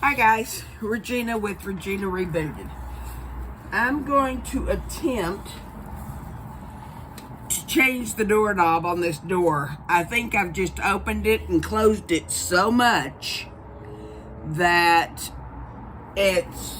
Hi guys, Regina with Regena Re-Booted. I'm going to attempt to change the doorknob on this door. I think I've just opened it and closed it so much that it's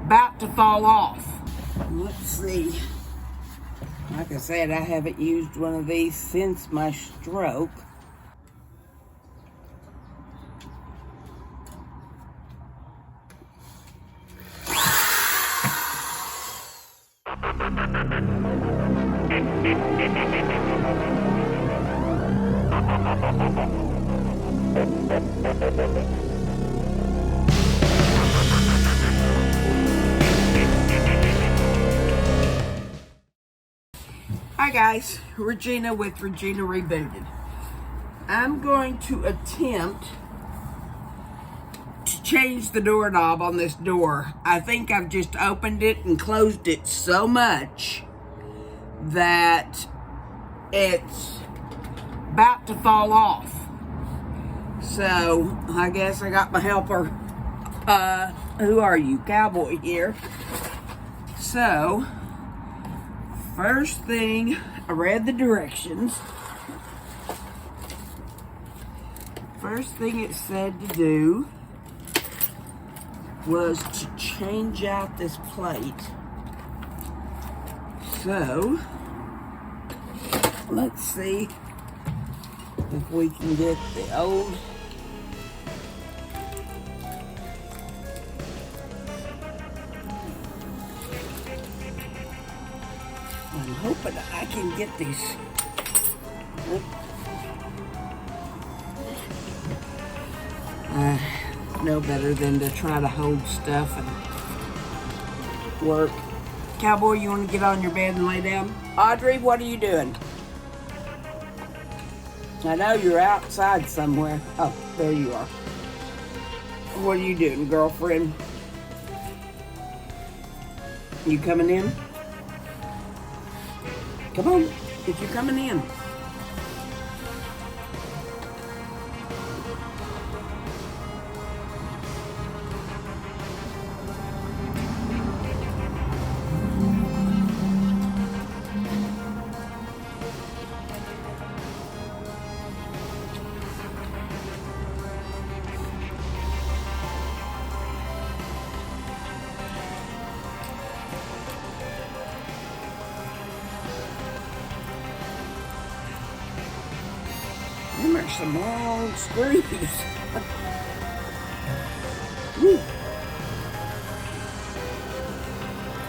about to fall off. Let's see. Like I said, I haven't used one of these since my stroke. Hi guys, Regina with Regena Re-Booted. I'm going to attempt to change the doorknob on this door. I think I've just opened it and closed it so much that it's about to fall off. So I guess I got my helper, who are you, cowboy here. So first thing, I read the directions. First thing it said to do was to change out this plate. So let's see if we can get the old I'm hoping I can get these. No better than to try to hold stuff and work. Cowboy, you want to get on your bed and lay down? Audrey, what are you doing? I know you're outside somewhere. Oh, there you are. What are you doing, girlfriend? You coming in? Come on, if you're coming in. Them are some long screws.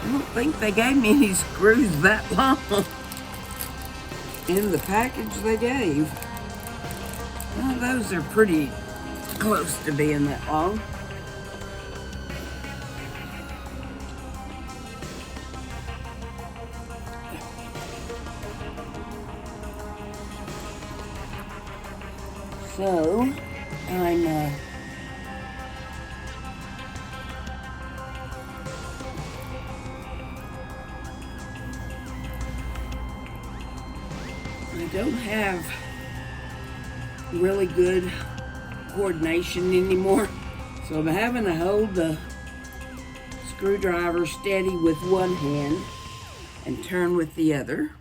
I don't think they gave me any screws that long in the package they gave. Well, those are pretty close to being that long. So, I don't have really good coordination anymore, so I'm having to hold the screwdriver steady with one hand and turn with the other,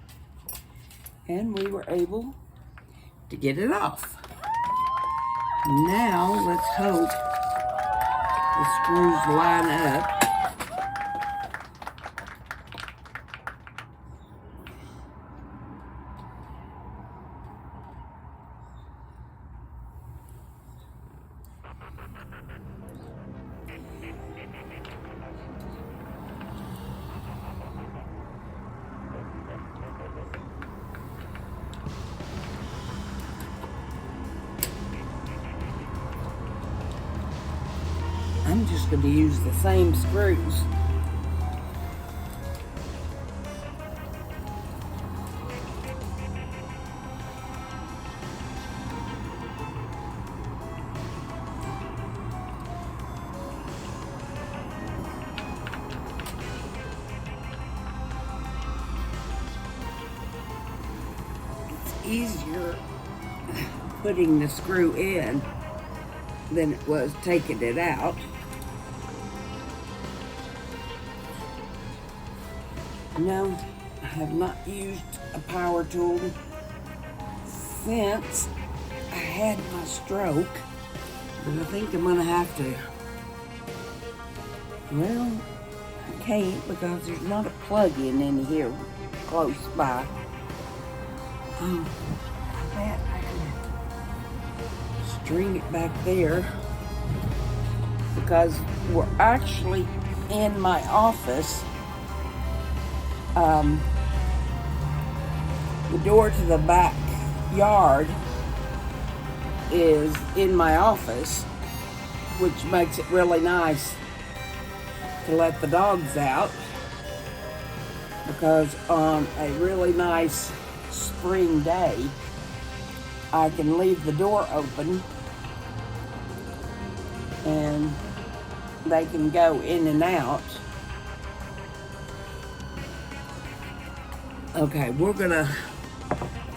and we were able to get it off. Now let's hope the screws line up. I'm just going to use the same screws. It's easier putting the screw in than it was taking it out. No, I have not used a power tool since I had my stroke, but I think I'm gonna have to. Well, I can't because there's not a plug-in in here close by. I bet I can string it back there because we're actually in my office. The door to the backyard is in my office, which makes it really nice to let the dogs out, because on a really nice spring day, I can leave the door open and they can go in and out. Okay, we're gonna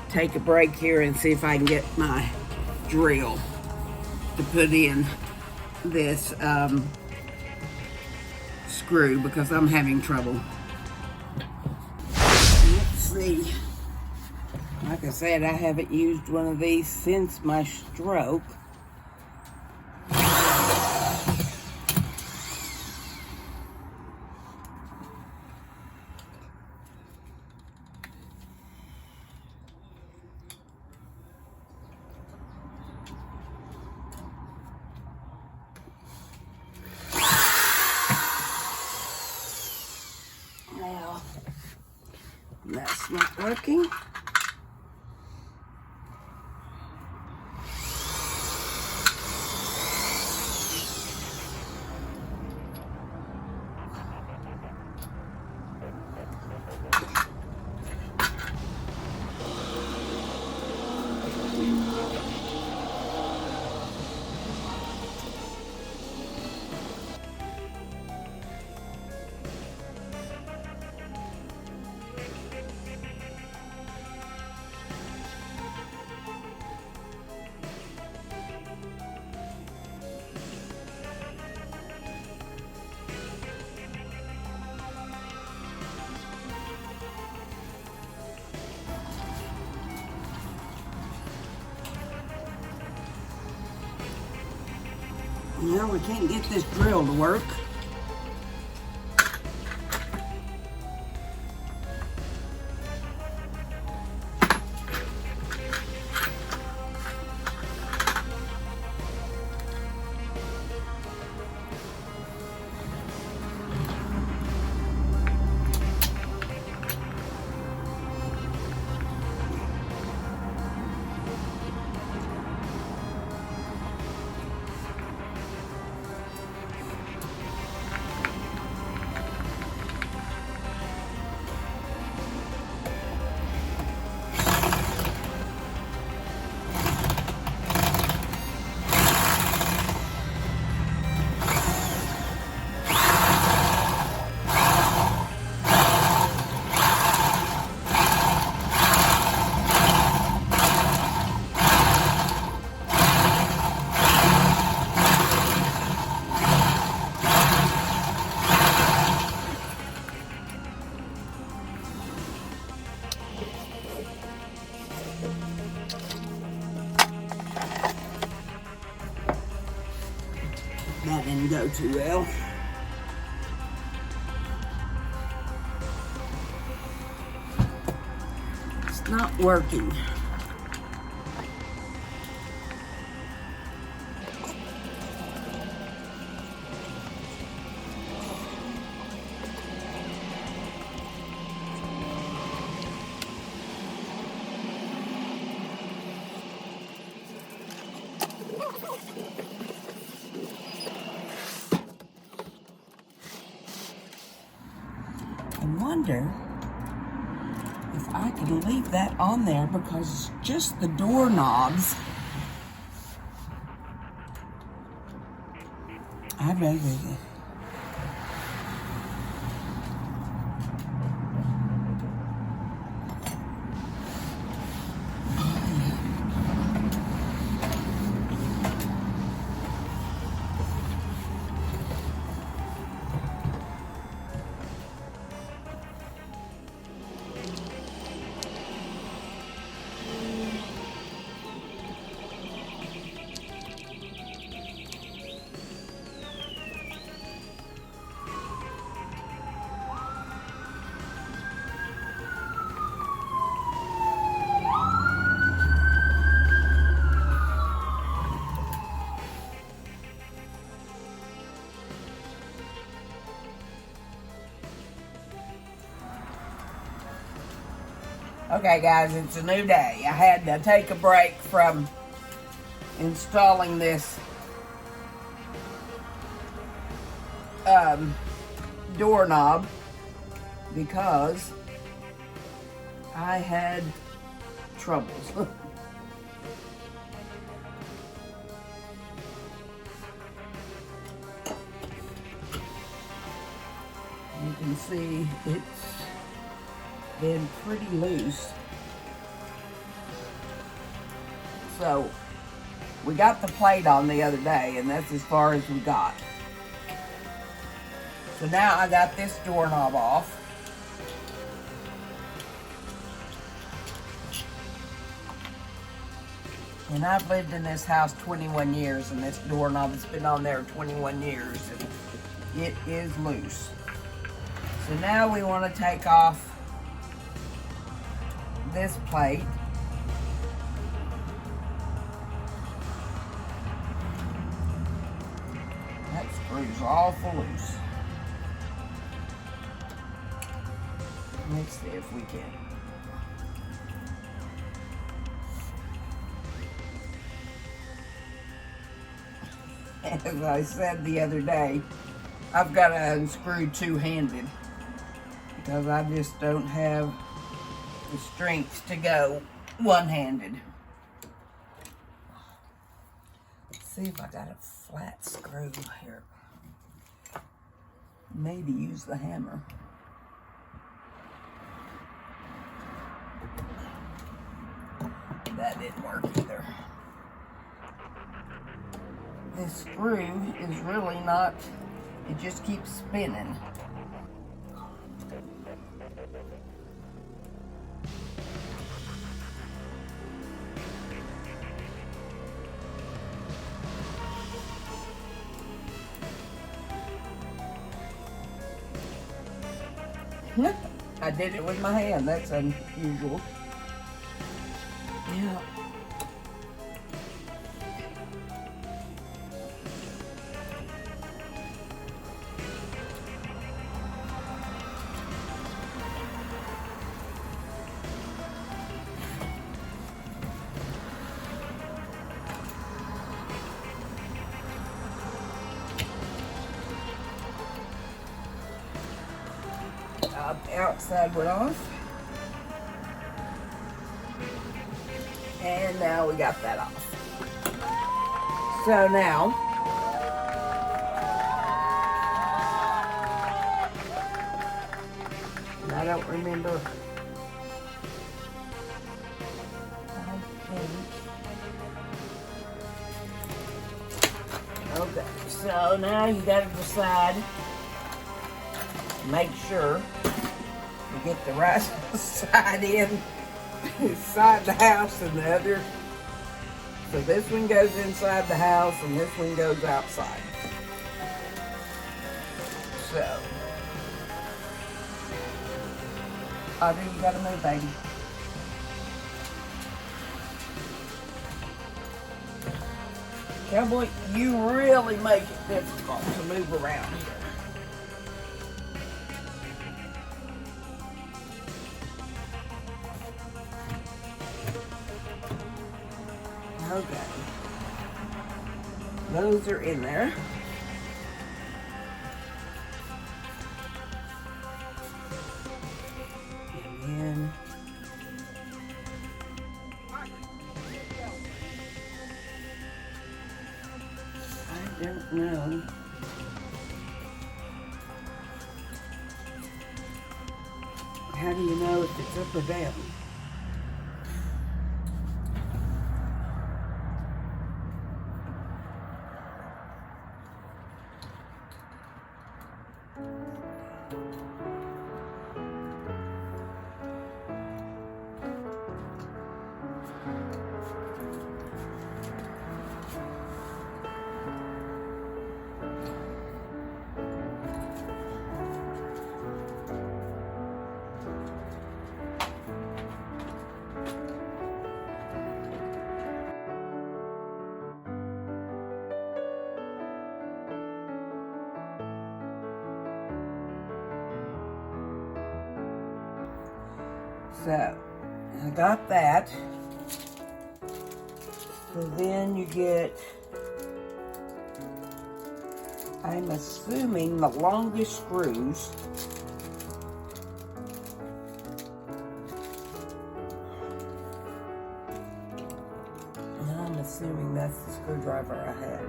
take a break here and see if I can get my drill to put in this screw, because I'm having trouble. Let's see. Like I said, I haven't used one of these since my stroke. Now, that's not working. No, we can't get this drill to work. That didn't go too well. It's not working. I wonder if I can leave that on there, because it's just the doorknobs. I'd rather Okay guys, it's a new day. I had to take a break from installing this doorknob because I had troubles. You can see it's been pretty loose. So we got the plate on the other day and that's as far as we got. So now I got this doorknob off. And I've lived in this house 21 years and this doorknob has been on there 21 years and it is loose. So now we want to take off this plate. That screw's awful loose. Let's see if we can. As I said the other day, I've got to unscrew two-handed because I just don't have the strength to go one-handed. Let's see if I got a flat screw here. Maybe use the hammer. That didn't work either. This screw is really not, it just keeps spinning. I did it with my hand, that's unusual. Yeah. The outside went off. And now we got that off. So now, I don't remember. Okay, so now you gotta decide, make sure you get the right side inside the house and the other. So this one goes inside the house and this one goes outside. So, Audrey, you gotta move, baby. Cowboy, you really make it difficult to move around here. Okay. Those are in there. And then I don't know. How do you know if it's up or down? So, I got that. So then you get, I'm assuming, the longest screws. And I'm assuming that's the screwdriver I had.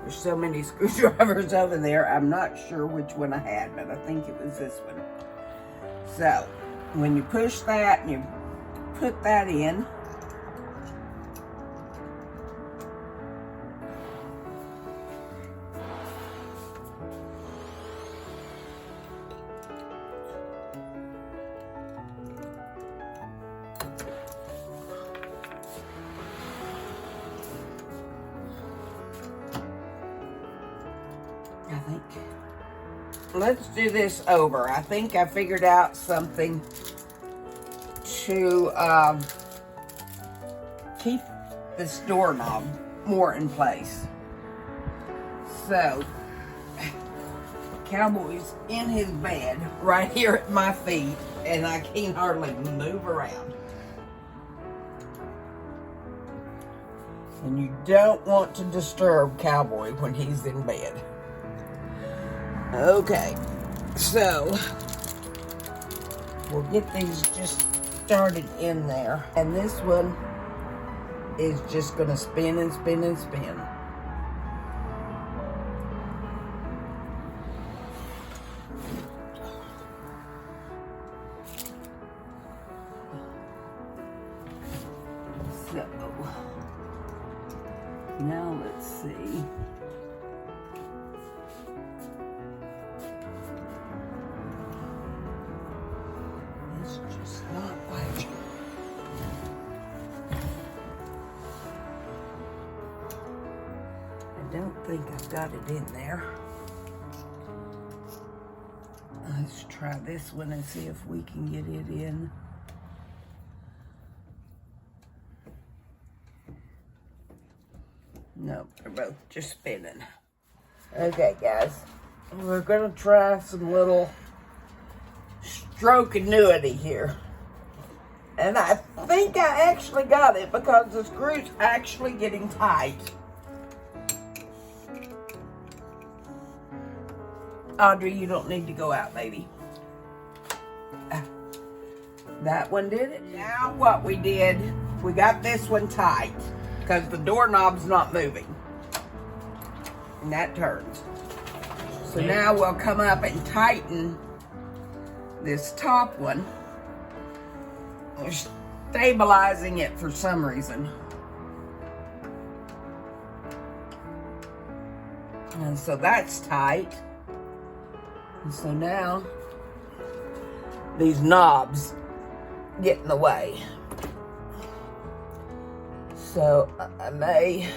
There's so many screwdrivers over there, I'm not sure which one I had, but I think it was this one. So, when you push that and you put that in, I think, let's do this over. I think I figured out something to keep this doorknob more in place. So, Cowboy's in his bed right here at my feet, and I can't hardly move around. And you don't want to disturb Cowboy when he's in bed. Okay, so we'll get these just started in there. And this one is just going to spin and spin and spin. So, now let's see. Just not like I don't think I've got it in there. Let's try this one and see if we can get it in. Nope, they're both just spinning. Okay, guys, we're gonna try some little stroke annuity here. And I think I actually got it because the screw's actually getting tight. Audrey, you don't need to go out, baby. That one did it. Now what we did, we got this one tight because the doorknob's not moving. And that turns. So now we'll come up and tighten this top one. We're stabilizing it for some reason. And so that's tight. And so now these knobs get in the way. So I may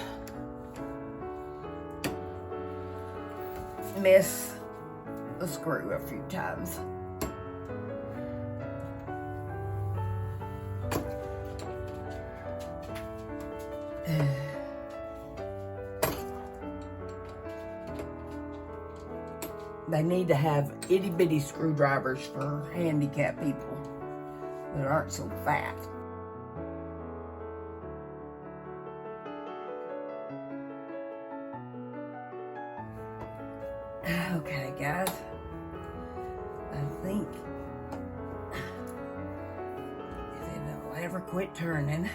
miss the screw a few times. They need to have itty bitty screwdrivers for handicapped people that aren't so fat. Okay, guys, I think if it'll ever quit turning,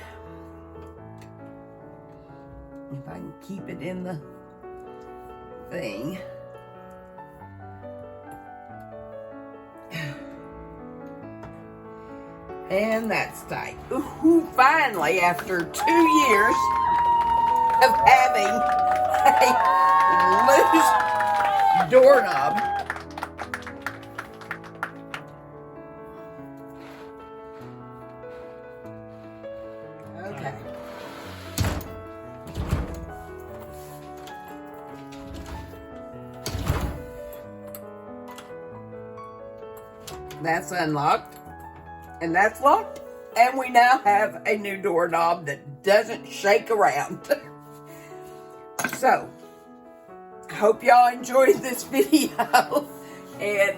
if I can keep it in the thing. And that's tight. Ooh, finally, after 2 years of having a loose doorknob, okay. That's unlocked. And that's locked. And we now have a new doorknob that doesn't shake around. So, I hope y'all enjoyed this video. And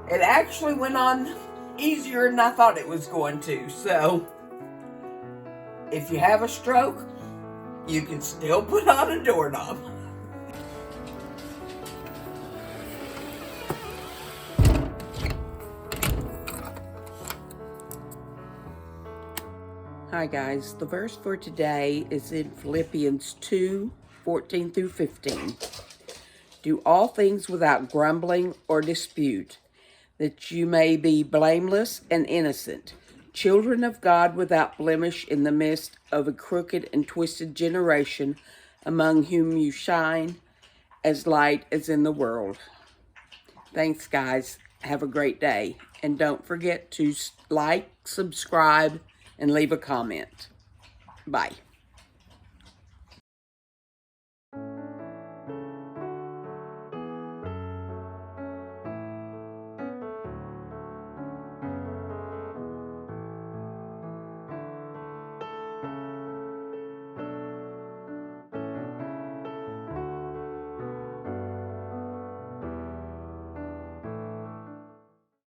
it actually went on easier than I thought it was going to. So, if you have a stroke, you can still put on a doorknob. Hi guys, the verse for today is in Philippians 2:14 through 15. Do all things without grumbling or dispute, that you may be blameless and innocent, children of God without blemish in the midst of a crooked and twisted generation, among whom you shine as light as in the world. Thanks guys, have a great day, and don't forget to like, subscribe, and leave a comment. Bye.